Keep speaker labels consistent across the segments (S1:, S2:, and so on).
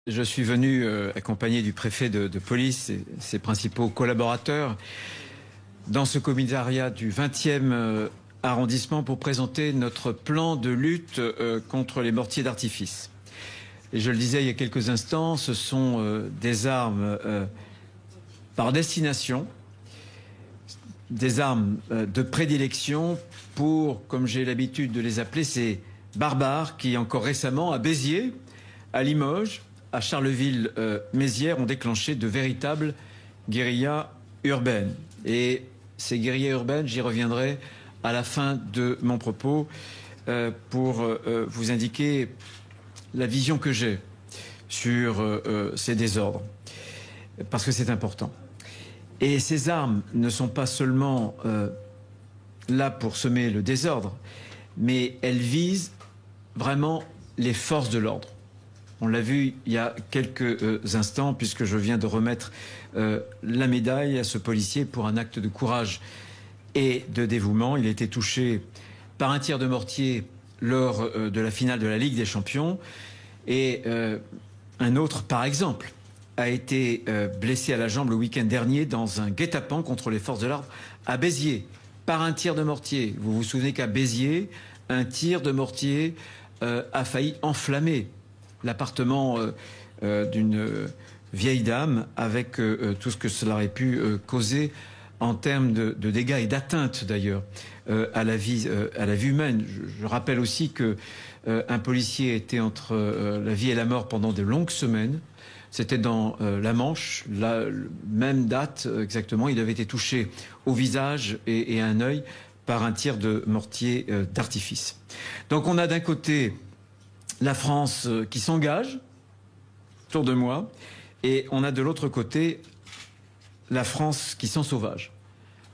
S1: Je suis venu accompagné du préfet de police et ses principaux collaborateurs dans ce commissariat du 20e arrondissement pour présenter notre plan de lutte contre les mortiers d'artifice. Et je le disais il y a quelques instants, ce sont des armes par destination, des armes de prédilection pour, comme j'ai l'habitude de les appeler, ces barbares qui, encore récemment, à Béziers, à Limoges, à Charleville-Mézières, ont déclenché de véritables guérillas urbaines. Et ces guérillas urbaines, j'y reviendrai à la fin de mon propos pour vous indiquer la vision que j'ai sur ces désordres, parce que c'est important. Et ces armes ne sont pas seulement là pour semer le désordre, mais elles visent vraiment les forces de l'ordre. On l'a vu il y a quelques instants, puisque je viens de remettre la médaille à ce policier pour un acte de courage et de dévouement. Il a été touché par un tir de mortier lors de la finale de la Ligue des Champions. Et un autre, par exemple, a été blessé à la jambe le week-end dernier dans un guet-apens contre les forces de l'ordre à Béziers, par un tir de mortier. Vous vous souvenez qu'à Béziers, un tir de mortier a failli enflammer l'appartement d'une vieille dame, avec tout ce que cela aurait pu causer en termes de dégâts et d'atteintes d'ailleurs à la vie humaine. Je rappelle aussi que un policier était entre la vie et la mort pendant de longues semaines. C'était dans la Manche, la même date exactement. Il avait été touché au visage et à un œil par un tir de mortier d'artifice. Donc on a d'un côté la France qui s'engage autour de moi, et on a de l'autre côté la France qui s'en sauvage.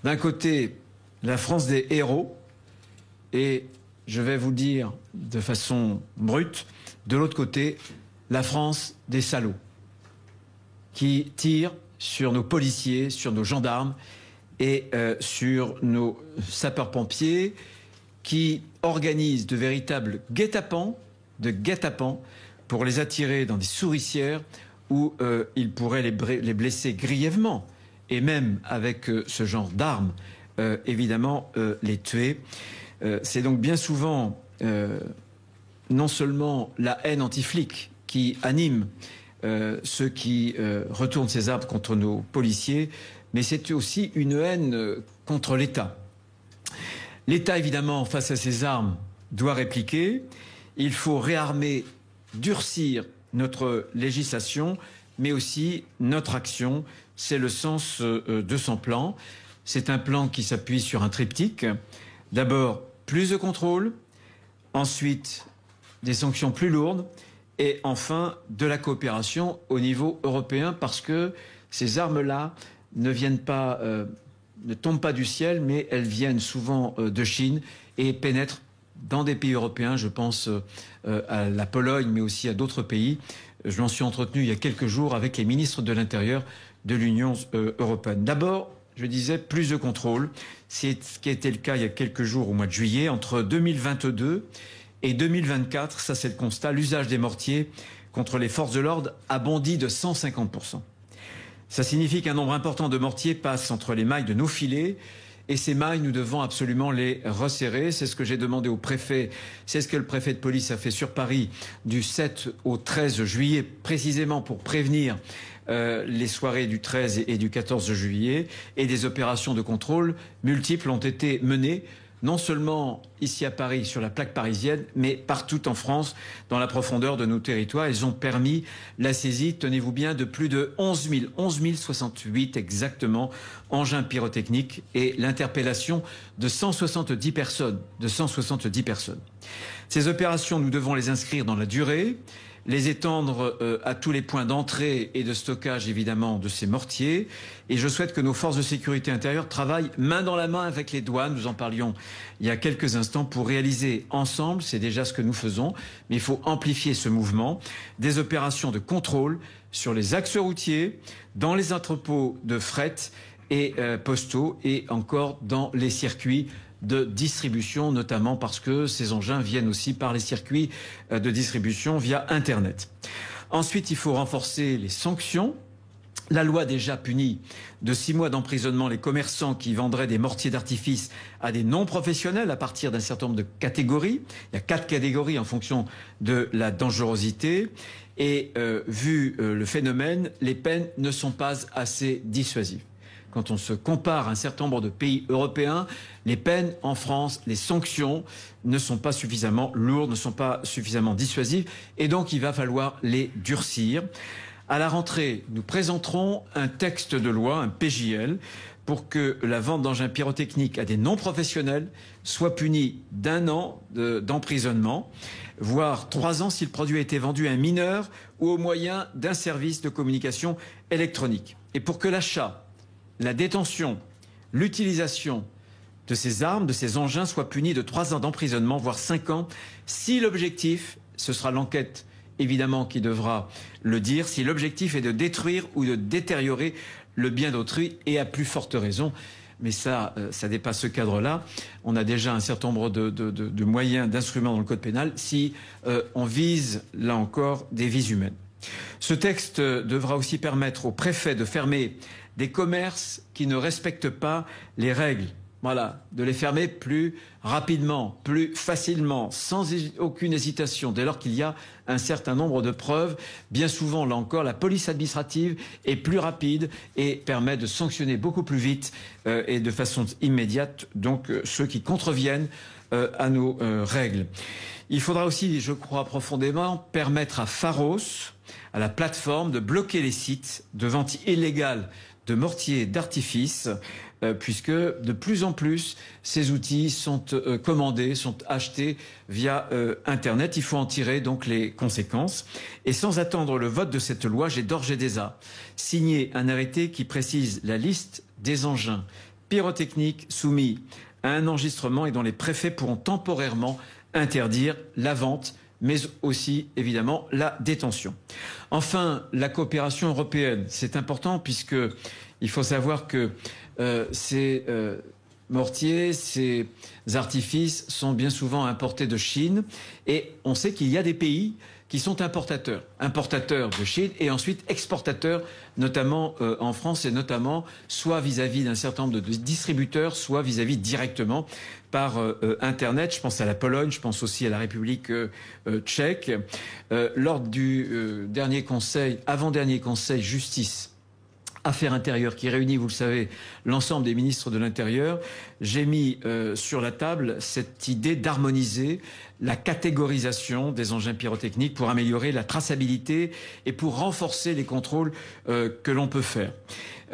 S1: D'un côté, la France des héros, et je vais vous dire de façon brute, de l'autre côté, la France des salauds, qui tirent sur nos policiers, sur nos gendarmes et sur nos sapeurs-pompiers, qui organisent de véritables guet-apens, pour les attirer dans des souricières où ils pourraient les blesser grièvement, et même avec ce genre d'armes, évidemment, les tuer. C'est donc bien souvent non seulement la haine anti-flic qui anime ceux qui retournent ces armes contre nos policiers, mais c'est aussi une haine contre l'État. L'État, évidemment, face à ces armes, doit répliquer. Il faut réarmer, durcir notre législation, mais aussi notre action. C'est le sens de son plan. C'est un plan qui s'appuie sur un triptyque. D'abord, plus de contrôle. Ensuite, des sanctions plus lourdes. Et enfin, de la coopération au niveau européen, parce que ces armes-là ne tombent pas du ciel, mais elles viennent souvent de Chine et pénètrent dans des pays européens. Je pense à la Pologne, mais aussi à d'autres pays. Je m'en suis entretenu il y a quelques jours avec les ministres de l'Intérieur de l'Union européenne. D'abord, je disais plus de contrôle. C'est ce qui a été le cas il y a quelques jours au mois de juillet. Entre 2022 et 2024, ça c'est le constat, l'usage des mortiers contre les forces de l'ordre a bondi de 150%. Ça signifie qu'un nombre important de mortiers passe entre les mailles de nos filets. Et ces mailles, nous devons absolument les resserrer. C'est ce que j'ai demandé au préfet. C'est ce que le préfet de police a fait sur Paris du 7 au 13 juillet, précisément pour prévenir les soirées du 13 et du 14 juillet. Et des opérations de contrôle multiples ont été menées, non seulement ici à Paris, sur la plaque parisienne, mais partout en France, dans la profondeur de nos territoires. Elles ont permis la saisie, tenez-vous bien, de plus de 11 068 exactement, engins pyrotechniques, et l'interpellation de 170 personnes. Ces opérations, nous devons les inscrire dans la durée, les étendre à tous les points d'entrée et de stockage, évidemment, de ces mortiers. Et je souhaite que nos forces de sécurité intérieure travaillent main dans la main avec les douanes. Nous en parlions il y a quelques instants, pour réaliser ensemble, c'est déjà ce que nous faisons, mais il faut amplifier ce mouvement, des opérations de contrôle sur les axes routiers, dans les entrepôts de fret et postaux, et encore dans les circuits de distribution, notamment parce que ces engins viennent aussi par les circuits de distribution via Internet. Ensuite, il faut renforcer les sanctions. La loi déjà punit de 6 mois d'emprisonnement les commerçants qui vendraient des mortiers d'artifice à des non-professionnels à partir d'un certain nombre de catégories. Il y a 4 catégories en fonction de la dangerosité. Et vu le phénomène, les peines ne sont pas assez dissuasives. Quand on se compare à un certain nombre de pays européens, les peines en France, les sanctions ne sont pas suffisamment lourdes, ne sont pas suffisamment dissuasives. Et donc, il va falloir les durcir. À la rentrée, nous présenterons un texte de loi, un PJL, pour que la vente d'engins pyrotechniques à des non-professionnels soit punie d'1 an d'emprisonnement, voire 3 ans si le produit a été vendu à un mineur ou au moyen d'un service de communication électronique. Et pour que l'achat, la détention, l'utilisation de ces armes, de ces engins soient punis de 3 ans d'emprisonnement, voire 5 ans, si l'objectif, ce sera l'enquête évidemment qui devra le dire, si l'objectif est de détruire ou de détériorer le bien d'autrui, et à plus forte raison. Mais ça dépasse ce cadre-là. On a déjà un certain nombre de moyens, d'instruments dans le code pénal si on vise, là encore, des vies humaines. Ce texte devra aussi permettre aux préfets de fermer des commerces qui ne respectent pas les règles. Voilà, de les fermer plus rapidement, plus facilement, sans aucune hésitation, dès lors qu'il y a un certain nombre de preuves. Bien souvent, là encore, la police administrative est plus rapide et permet de sanctionner beaucoup plus vite et de façon immédiate, donc ceux qui contreviennent à nos règles. Il faudra aussi, je crois profondément, permettre à Pharos, à la plateforme, de bloquer les sites de vente illégale de mortiers d'artifice, puisque de plus en plus ces outils sont commandés, sont achetés via Internet. Il faut en tirer donc les conséquences. Et sans attendre le vote de cette loi, j'ai d'ores et déjà signé un arrêté qui précise la liste des engins pyrotechniques soumis à un enregistrement et dont les préfets pourront temporairement interdire la vente, mais aussi, évidemment, la détention. Enfin, la coopération européenne, c'est important puisque il faut savoir que ces mortiers, ces artifices sont bien souvent importés de Chine et on sait qu'il y a des pays qui sont importateurs de Chine et ensuite exportateurs, notamment en France et notamment soit vis-à-vis d'un certain nombre de distributeurs, soit vis-à-vis directement par Internet. Je pense à la Pologne, je pense aussi à la République tchèque. Lors du dernier conseil, avant-dernier conseil justice, Affaires intérieures qui réunit, vous le savez, l'ensemble des ministres de l'Intérieur, j'ai mis sur la table cette idée d'harmoniser la catégorisation des engins pyrotechniques pour améliorer la traçabilité et pour renforcer les contrôles que l'on peut faire.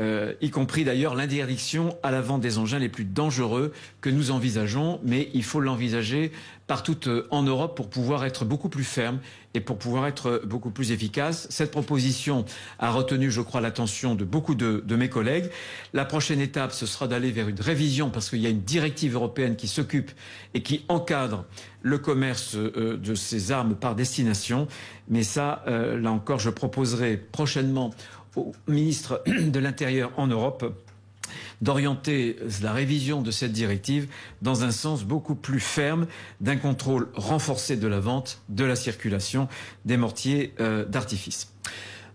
S1: Y compris d'ailleurs l'interdiction à la vente des engins les plus dangereux que nous envisageons, mais il faut l'envisager partout en Europe pour pouvoir être beaucoup plus ferme et pour pouvoir être beaucoup plus efficace. Cette proposition a retenu, je crois, l'attention de beaucoup de mes collègues. La prochaine étape, ce sera d'aller vers une révision parce qu'il y a une directive européenne qui s'occupe et qui encadre le commerce de ces armes par destination. Mais ça, là encore, je proposerai prochainement au ministre de l'Intérieur en Europe d'orienter la révision de cette directive dans un sens beaucoup plus ferme d'un contrôle renforcé de la vente, de la circulation des mortiers d'artifice.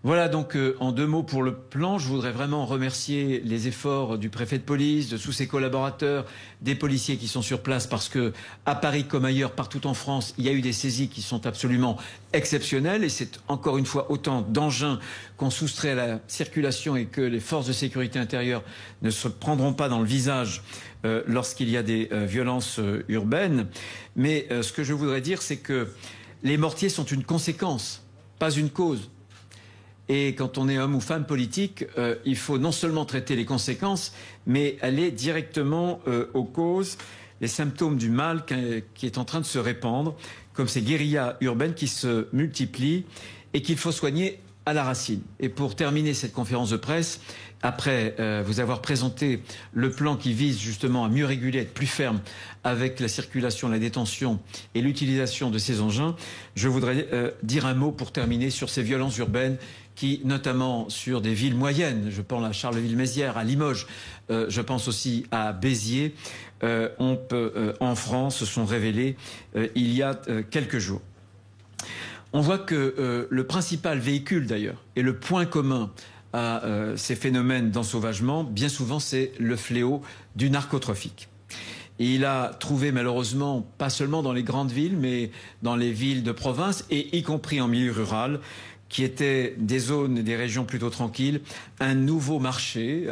S1: Voilà donc en 2 mots pour le plan. Je voudrais vraiment remercier les efforts du préfet de police, de tous ses collaborateurs, des policiers qui sont sur place parce que à Paris comme ailleurs, partout en France, il y a eu des saisies qui sont absolument exceptionnelles et c'est encore une fois autant d'engins qu'on soustrait à la circulation et que les forces de sécurité intérieure ne se prendront pas dans le visage lorsqu'il y a des violences urbaines. Mais ce que je voudrais dire, c'est que les mortiers sont une conséquence, pas une cause. Et quand on est homme ou femme politique, il faut non seulement traiter les conséquences, mais aller directement aux causes, les symptômes du mal qui est en train de se répandre, comme ces guérillas urbaines qui se multiplient et qu'il faut soigner à la racine. Et pour terminer cette conférence de presse, après vous avoir présenté le plan qui vise justement à mieux réguler, être plus ferme avec la circulation, la détention et l'utilisation de ces engins, je voudrais dire un mot pour terminer sur ces violences urbaines qui, notamment sur des villes moyennes, je pense à Charleville-Mézières, à Limoges, je pense aussi à Béziers, en France se sont révélées il y a quelques jours. On voit que le principal véhicule d'ailleurs, et le point commun à ces phénomènes d'ensauvagement, bien souvent c'est le fléau du narcotrafic. Et il a trouvé malheureusement, pas seulement dans les grandes villes, mais dans les villes de province, et y compris en milieu rural, qui étaient des zones et des régions plutôt tranquilles, un nouveau marché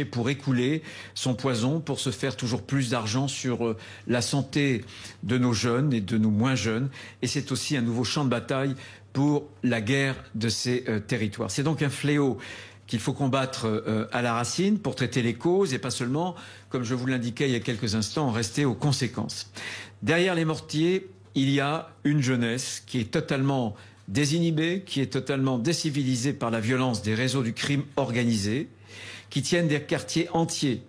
S1: pour écouler son poison, pour se faire toujours plus d'argent sur la santé de nos jeunes et de nos moins jeunes. Et c'est aussi un nouveau champ de bataille pour la guerre de ces territoires. C'est donc un fléau qu'il faut combattre à la racine pour traiter les causes et pas seulement, comme je vous l'indiquais il y a quelques instants, en rester aux conséquences. Derrière les mortiers, il y a une jeunesse qui est totalement désinhibés, qui est totalement décivilisée par la violence des réseaux du crime organisé, qui tiennent des quartiers entiers,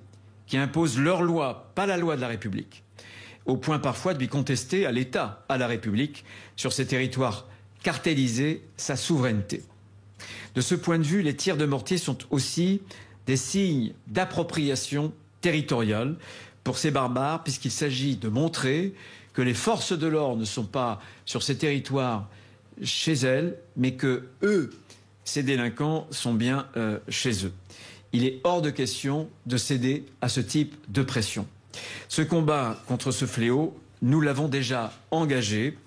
S1: qui imposent leur loi, pas la loi de la République, au point parfois de lui contester à l'État, à la République, sur ces territoires cartélisés, sa souveraineté. De ce point de vue, les tirs de mortier sont aussi des signes d'appropriation territoriale pour ces barbares, puisqu'il s'agit de montrer que les forces de l'ordre ne sont pas sur ces territoires chez elles, mais que eux, ces délinquants, sont bien chez eux. Il est hors de question de céder à ce type de pression. Ce combat contre ce fléau, nous l'avons déjà engagé,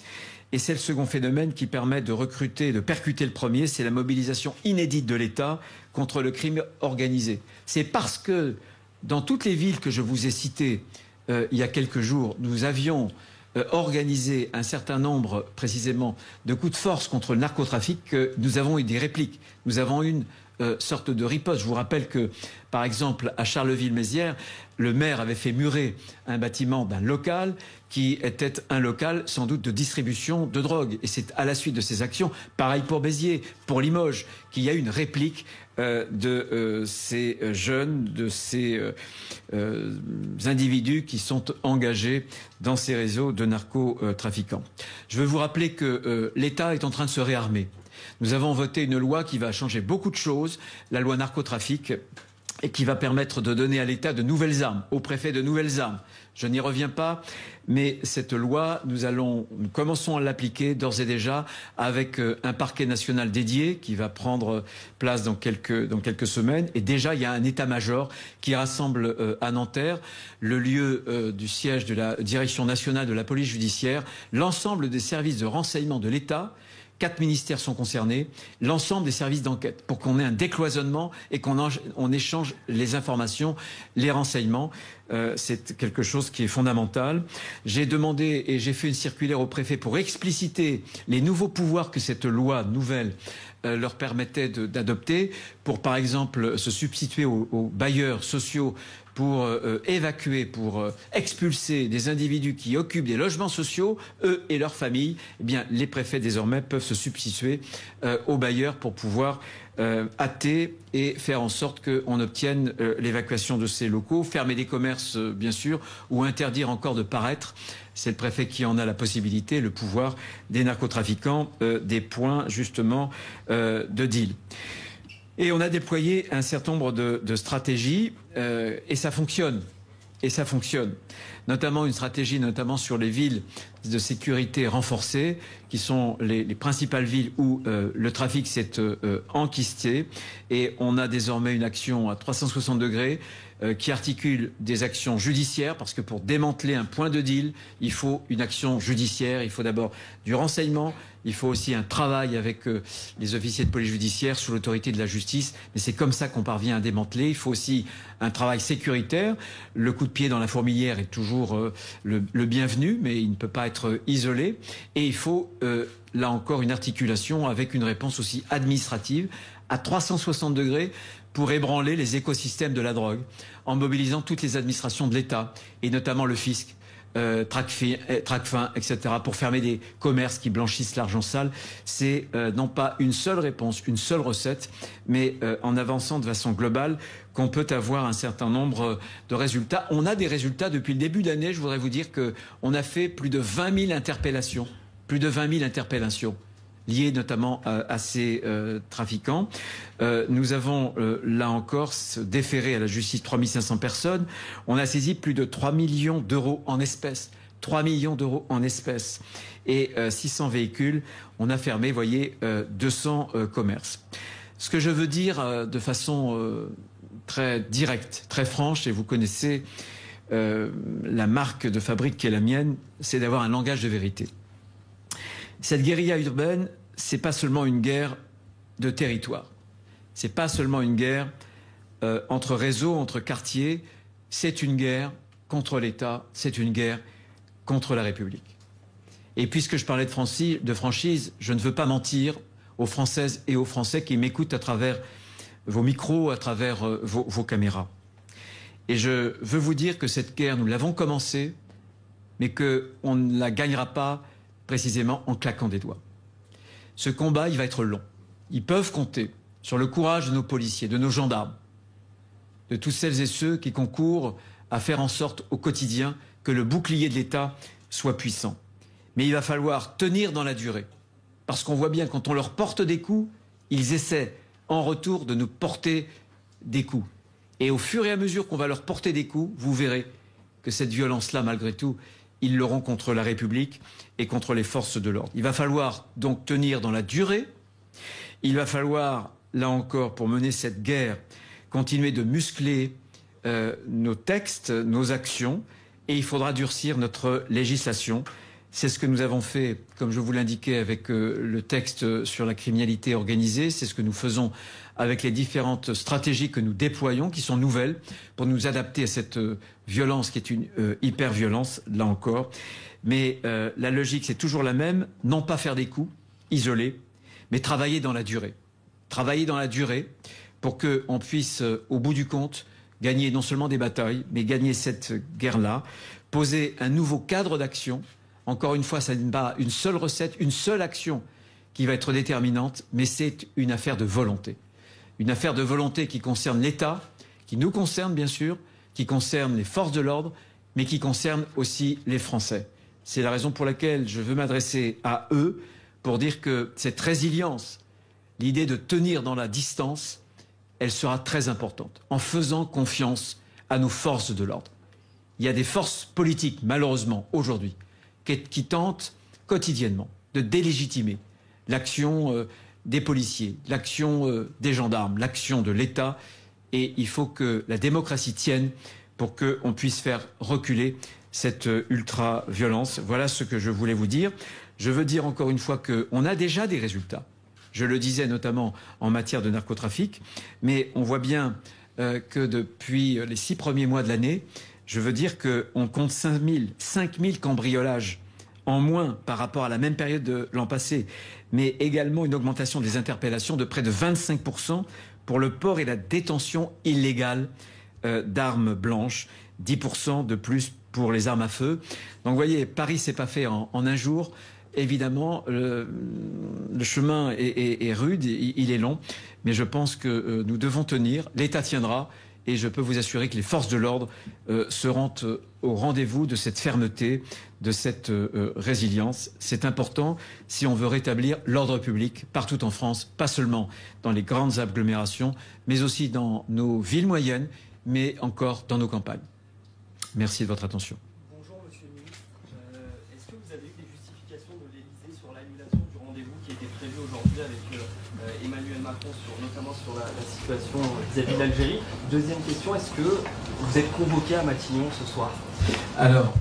S1: et c'est le second phénomène qui permet de recruter, de percuter le premier, c'est la mobilisation inédite de l'État contre le crime organisé. C'est parce que dans toutes les villes que je vous ai citées il y a quelques jours, nous avions organisé un certain nombre, précisément, de coups de force contre le narcotrafic, nous avons eu des répliques. Nous avons eu une sorte de riposte. Je vous rappelle que, par exemple, à Charleville-Mézières, le maire avait fait murer un bâtiment d'un local qui était un local sans doute de distribution de drogue. Et c'est à la suite de ces actions, pareil pour Béziers, pour Limoges, qu'il y a eu une réplique de ces jeunes, de ces individus qui sont engagés dans ces réseaux de narcotrafiquants. Je veux vous rappeler que l'État est en train de se réarmer. Nous avons voté une loi qui va changer beaucoup de choses, la loi narcotrafic, et qui va permettre de donner à l'État de nouvelles armes, au préfet de nouvelles armes. Je n'y reviens pas, mais cette loi, nous commençons à l'appliquer d'ores et déjà avec un parquet national dédié qui va prendre place dans quelques semaines. Et déjà, il y a un état-major qui rassemble à Nanterre, le lieu du siège de la Direction nationale de la police judiciaire, l'ensemble des services de renseignement de l'État. 4 ministères sont concernés, l'ensemble des services d'enquête, pour qu'on ait un décloisonnement et qu'on échange les informations, les renseignements. C'est quelque chose qui est fondamental. J'ai demandé et j'ai fait une circulaire au préfet pour expliciter les nouveaux pouvoirs que cette loi nouvelle leur permettait d'adopter, pour par exemple se substituer aux bailleurs sociaux, pour évacuer, pour expulser des individus qui occupent des logements sociaux, eux et leurs familles. Eh bien, les préfets désormais peuvent se substituer aux bailleurs pour pouvoir hâter et faire en sorte qu'on obtienne l'évacuation de ces locaux, fermer des commerces bien sûr, ou interdire encore de paraître. C'est le préfet qui en a la possibilité, le pouvoir des narcotrafiquants, des points justement de deal. Et on a déployé un certain nombre de stratégies et ça fonctionne. Et ça fonctionne. Notamment une stratégie sur les villes de sécurité renforcée, qui sont les principales villes où le trafic s'est enquisté. Et on a désormais une action à 360 degrés qui articule des actions judiciaires, parce que pour démanteler un point de deal, il faut une action judiciaire, il faut d'abord du renseignement, il faut aussi un travail avec les officiers de police judiciaire sous l'autorité de la justice, mais c'est comme ça qu'on parvient à démanteler. Il faut aussi un travail sécuritaire. Le coup de pied dans la fourmilière est toujours le bienvenu, mais il ne peut pas être isolé. Et il faut, là encore, une articulation avec une réponse aussi administrative à 360 degrés pour ébranler les écosystèmes de la drogue, en mobilisant toutes les administrations de l'État, et notamment le fisc, Tracfin, etc., pour fermer des commerces qui blanchissent l'argent sale. C'est non pas une seule réponse, une seule recette, mais en avançant de façon globale qu'on peut avoir un certain nombre de résultats. On a des résultats depuis le début d'année. Je voudrais vous dire qu'on a fait plus de 20 000 interpellations, liées notamment à ces trafiquants. Nous avons, là encore, déféré à la justice 3500 personnes. On a saisi plus de 3 millions d'euros en espèces. 3 millions d'euros en espèces et 600 véhicules. On a fermé, vous voyez, 200 commerces. Ce que je veux dire de façon très directe, très franche, et vous connaissez la marque de fabrique qui est la mienne, c'est d'avoir un langage de vérité. Cette guérilla urbaine, c'est pas seulement une guerre de territoire. C'est pas seulement une guerre entre réseaux, entre quartiers. C'est une guerre contre l'État, c'est une guerre contre la République. Et puisque je parlais de franchise, je ne veux pas mentir aux Françaises et aux Français qui m'écoutent à travers vos micros, à travers vos caméras. Et je veux vous dire que cette guerre, nous l'avons commencée, mais qu'on ne la gagnera pas précisément en claquant des doigts. Ce combat, il va être long. Ils peuvent compter sur le courage de nos policiers, de nos gendarmes, de tous celles et ceux qui concourent à faire en sorte au quotidien que le bouclier de l'État soit puissant. Mais il va falloir tenir dans la durée. Parce qu'on voit bien, quand on leur porte des coups, ils essaient en retour de nous porter des coups. Et au fur et à mesure qu'on va leur porter des coups, vous verrez que cette violence-là, malgré tout, ils l'auront contre la République et contre les forces de l'ordre. Il va falloir donc tenir dans la durée. Il va falloir, là encore, pour mener cette guerre, continuer de muscler nos textes, nos actions, et il faudra durcir notre législation. C'est ce que nous avons fait, comme je vous l'indiquais, avec le texte sur la criminalité organisée. C'est ce que nous faisons avec les différentes stratégies que nous déployons, qui sont nouvelles, pour nous adapter à cette violence qui est une hyper-violence, là encore. Mais la logique, c'est toujours la même. Non pas faire des coups isolés, mais travailler dans la durée. Travailler dans la durée pour qu'on puisse, au bout du compte, gagner non seulement des batailles, mais gagner cette guerre-là, poser un nouveau cadre d'action. Encore une fois, ça n'est pas une seule recette, une seule action qui va être déterminante, mais c'est une affaire de volonté. Une affaire de volonté qui concerne l'État, qui nous concerne bien sûr, qui concerne les forces de l'ordre, mais qui concerne aussi les Français. C'est la raison pour laquelle je veux m'adresser à eux pour dire que cette résilience, l'idée de tenir dans la distance, elle sera très importante, en faisant confiance à nos forces de l'ordre. Il y a des forces politiques, malheureusement, aujourd'hui, qui tentent quotidiennement de délégitimer l'action des policiers, l'action des gendarmes, l'action de l'État. Et il faut que la démocratie tienne pour qu'on puisse faire reculer cette ultra-violence. Voilà ce que je voulais vous dire. Je veux dire encore une fois qu'on a déjà des résultats. Je le disais notamment en matière de narcotrafic, mais on voit bien que depuis les 6 premiers mois de l'année, je veux dire qu'on compte 5 000 cambriolages en moins par rapport à la même période de l'an passé, mais également une augmentation des interpellations de près de 25% pour le port et la détention illégale d'armes blanches, 10% de plus pour les armes à feu. Donc vous voyez, Paris s'est pas fait en un jour. Évidemment, le chemin est rude, il est long, mais je pense que nous devons tenir, l'État tiendra, et je peux vous assurer que les forces de l'ordre seront au rendez-vous de cette fermeté, de cette résilience. C'est important si on veut rétablir l'ordre public partout en France, pas seulement dans les grandes agglomérations, mais aussi dans nos villes moyennes, mais encore dans nos campagnes. Merci de votre attention.
S2: Bonjour Monsieur le Ministre. Est-ce que vous avez eu des justifications de l'Élysée sur l'annulation du rendez-vous qui était prévu aujourd'hui avec Emmanuel Macron, notamment sur la situation vis-à-vis de l'Algérie? Deuxième question, est-ce que vous êtes convoqué à Matignon ce soir?
S1: Alors,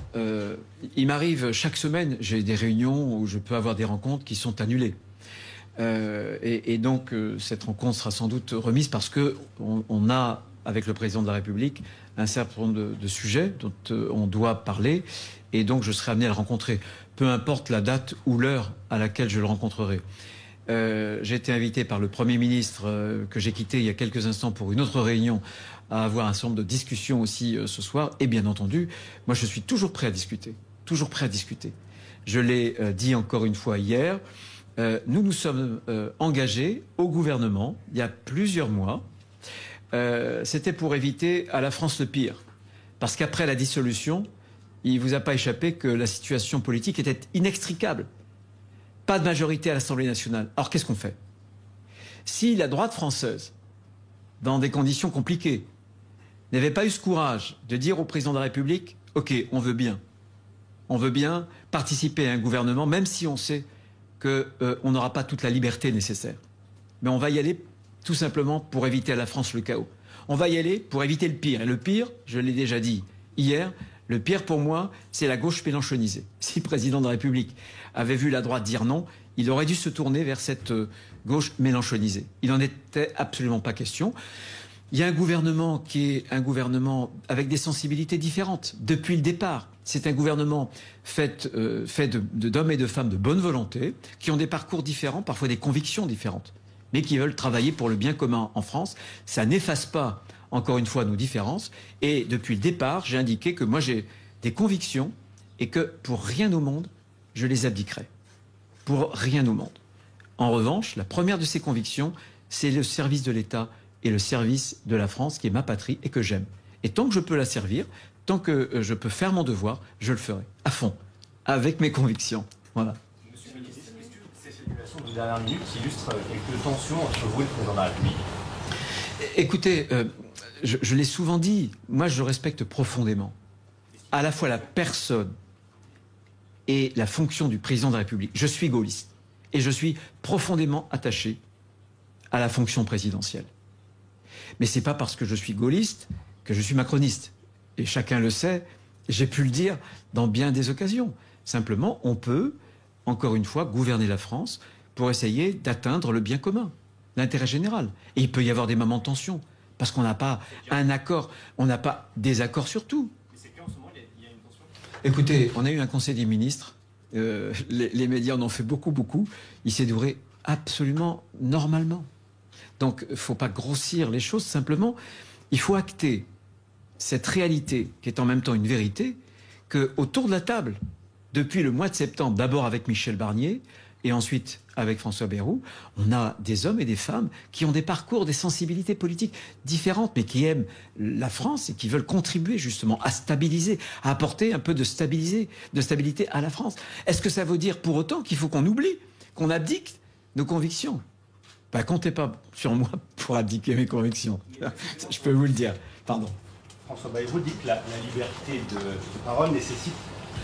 S1: il m'arrive chaque semaine, j'ai des réunions où je peux avoir des rencontres qui sont annulées. Et donc, cette rencontre sera sans doute remise parce qu'on a, avec le président de la République, un certain nombre de sujets dont on doit parler, et donc je serai amené à le rencontrer, peu importe la date ou l'heure à laquelle je le rencontrerai. J'ai été invité par le Premier ministre que j'ai quitté il y a quelques instants pour une autre réunion à avoir un certain nombre de discussions aussi ce soir, et bien entendu, moi je suis toujours prêt à discuter, toujours prêt à discuter. Je l'ai dit encore une fois hier, nous nous sommes engagés au gouvernement il y a plusieurs mois. C'était pour éviter à la France le pire. Parce qu'après la dissolution, il ne vous a pas échappé que la situation politique était inextricable. Pas de majorité à l'Assemblée nationale. Alors qu'est-ce qu'on fait? Si la droite française, dans des conditions compliquées, n'avait pas eu ce courage de dire au président de la République « Ok, on veut bien, On veut bien participer à un gouvernement, même si on sait qu'on n'aura pas toute la liberté nécessaire. Mais on va y aller tout simplement pour éviter à la France le chaos. On va y aller pour éviter le pire. Et le pire, je l'ai déjà dit hier, le pire pour moi, c'est la gauche mélenchonisée. Si le président de la République avait vu la droite dire non, il aurait dû se tourner vers cette gauche mélenchonisée. Il n'en était absolument pas question. Il y a un gouvernement qui est un gouvernement avec des sensibilités différentes depuis le départ. C'est un gouvernement fait d'hommes et de femmes de bonne volonté, qui ont des parcours différents, parfois des convictions différentes, mais qui veulent travailler pour le bien commun en France. Ça n'efface pas, encore une fois, nos différences. Et depuis le départ, j'ai indiqué que moi j'ai des convictions et que pour rien au monde, je les abdiquerai. Pour rien au monde. En revanche, la première de ces convictions, c'est le service de l'État et le service de la France, qui est ma patrie et que j'aime. Et tant que je peux la servir, tant que je peux faire mon devoir, je le ferai, à fond, avec mes convictions. Voilà.
S3: Monsieur le ministre, est-ce que ces spéculations de dernière minute illustrent quelques tensions entre vous et le président de la République?
S1: Écoutez, je l'ai souvent dit, moi je respecte profondément à la fois la personne et la fonction du président de la République. Je suis gaulliste et je suis profondément attaché à la fonction présidentielle. Mais c'est pas parce que je suis gaulliste que je suis macroniste. Et chacun le sait, j'ai pu le dire dans bien des occasions. Simplement, on peut, encore une fois, gouverner la France pour essayer d'atteindre le bien commun, l'intérêt général. Et il peut y avoir des moments de tension, parce qu'on n'a pas un accord, on n'a pas des accords sur tout.
S3: Mais c'est qu'en ce moment, il y a une tension.
S1: Écoutez, on a eu un conseil des ministres, les médias en ont fait beaucoup, il s'est déroulé absolument normalement. Donc, il ne faut pas grossir les choses, simplement, il faut acter cette réalité, qui est en même temps une vérité, qu'autour de la table, depuis le mois de septembre, d'abord avec Michel Barnier, et ensuite avec François Bayrou, on a des hommes et des femmes qui ont des parcours, des sensibilités politiques différentes, mais qui aiment la France et qui veulent contribuer justement à stabiliser, à apporter un peu de stabilité à la France. Est-ce que ça veut dire pour autant qu'il faut qu'on oublie, qu'on abdique nos convictions? Ben, comptez pas sur moi pour abdiquer mes convictions. Je peux vous le dire. Pardon.
S3: François Bayrou dit que la liberté de parole nécessite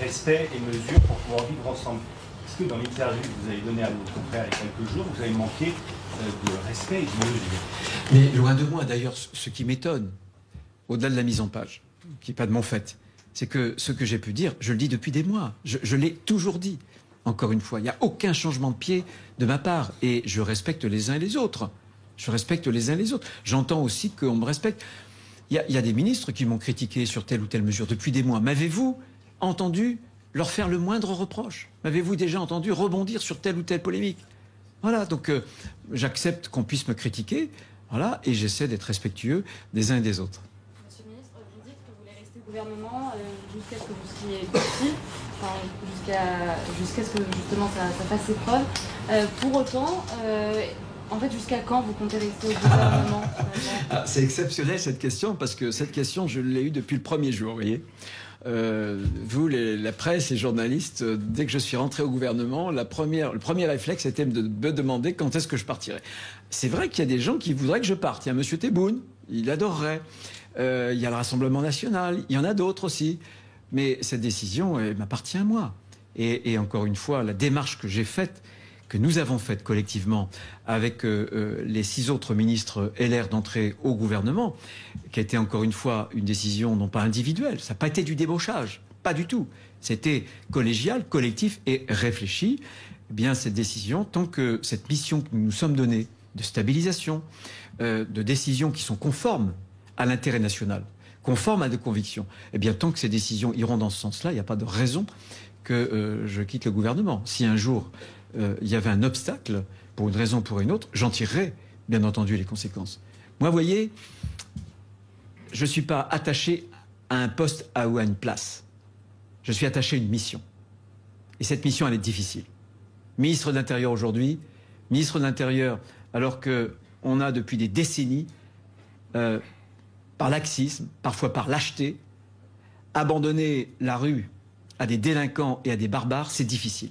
S3: respect et mesure pour pouvoir vivre ensemble. Est-ce que dans l'interview que vous avez donnée à notre confrère il y a quelques jours, vous avez manqué de respect et de mesure?
S1: Mais loin de moi, d'ailleurs, ce qui m'étonne, au-delà de la mise en page, qui n'est pas de mon fait, c'est que ce que j'ai pu dire, je le dis depuis des mois. Je l'ai toujours dit. Encore une fois, il n'y a aucun changement de pied de ma part. Et je respecte les uns et les autres. Je respecte les uns et les autres. J'entends aussi qu'on me respecte. Il y a des ministres qui m'ont critiqué sur telle ou telle mesure depuis des mois. M'avez-vous entendu leur faire le moindre reproche? M'avez-vous déjà entendu rebondir sur telle ou telle polémique? Voilà, donc j'accepte qu'on puisse me critiquer, voilà, et j'essaie d'être respectueux des uns et des autres.
S4: Monsieur le ministre, vous dites que vous voulez rester au gouvernement jusqu'à ce que vous soyez parti, enfin, jusqu'à ce que justement ça fasse ses preuves. Pour autant, en fait, jusqu'à quand vous comptez rester au gouvernement?
S1: C'est exceptionnel cette question, parce que cette question, je l'ai eue depuis le premier jour, vous voyez. Vous, la presse, les journalistes, dès que je suis rentré au gouvernement, le premier réflexe était de me demander quand est-ce que je partirais. C'est vrai qu'il y a des gens qui voudraient que je parte. Il y a M. Tebboune, il adorerait. Il y a le Rassemblement national, il y en a d'autres aussi. Mais cette décision, elle m'appartient à moi. Et encore une fois, la démarche que j'ai faite, que nous avons faite collectivement avec les 6 autres ministres LR d'entrée au gouvernement, qui a été encore une fois une décision non pas individuelle, ça n'a pas été du débauchage, pas du tout. C'était collégial, collectif et réfléchi. Eh bien, cette décision, tant que cette mission que nous nous sommes donnée de stabilisation, de décisions qui sont conformes à l'intérêt national, conformes à des convictions, eh bien, tant que ces décisions iront dans ce sens-là, il n'y a pas de raison que je quitte le gouvernement. Si un jour il y avait un obstacle, pour une raison ou pour une autre, j'en tirerai, bien entendu, les conséquences. Moi, vous voyez, je ne suis pas attaché à un poste ou à une place. Je suis attaché à une mission. Et cette mission, elle est difficile. Ministre de l'Intérieur aujourd'hui, ministre de l'Intérieur, alors qu'on a depuis des décennies, par laxisme, parfois par lâcheté, abandonné la rue à des délinquants et à des barbares, c'est difficile.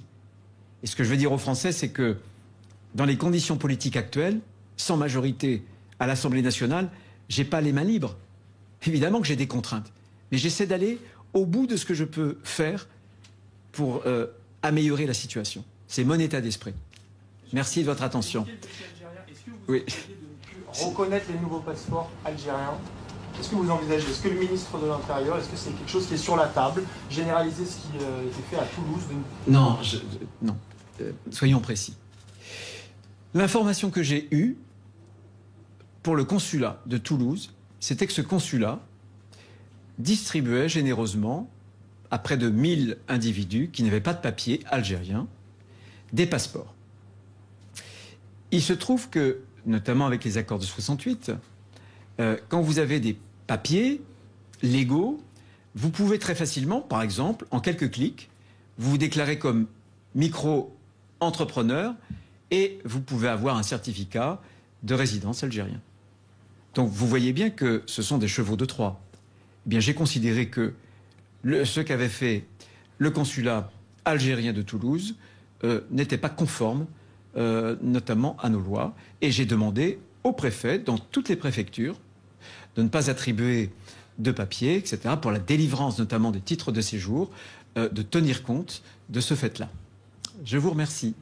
S1: Et ce que je veux dire aux Français, c'est que dans les conditions politiques actuelles, sans majorité à l'Assemblée nationale, j'ai pas les mains libres. Évidemment que j'ai des contraintes. Mais j'essaie d'aller au bout de ce que je peux faire pour améliorer la situation. C'est mon état d'esprit. Merci de votre attention.
S5: Est-ce que vous
S1: Oui.
S5: envisagez de ne plus reconnaître les nouveaux passeports algériens? Est-ce que vous envisagez, est-ce que le ministre de l'Intérieur, est-ce que c'est quelque chose qui est sur la table, généraliser ce qui était fait à Toulouse
S1: Non, non. Soyons précis. L'information que j'ai eue pour le consulat de Toulouse, c'était que ce consulat distribuait généreusement à près de 1000 individus qui n'avaient pas de papier algérien des passeports. Il se trouve que, notamment avec les accords de 68, quand vous avez des papiers légaux, vous pouvez très facilement, par exemple, en quelques clics, vous déclarer comme micro-entrepreneur et vous pouvez avoir un certificat de résidence algérien. Donc vous voyez bien que ce sont des chevaux de Troie. Eh bien, j'ai considéré que ce qu'avait fait le consulat algérien de Toulouse n'était pas conforme, notamment à nos lois. Et j'ai demandé au préfet, dans toutes les préfectures, de ne pas attribuer de papier, etc., pour la délivrance notamment des titres de séjour, de tenir compte de ce fait-là. Je vous remercie.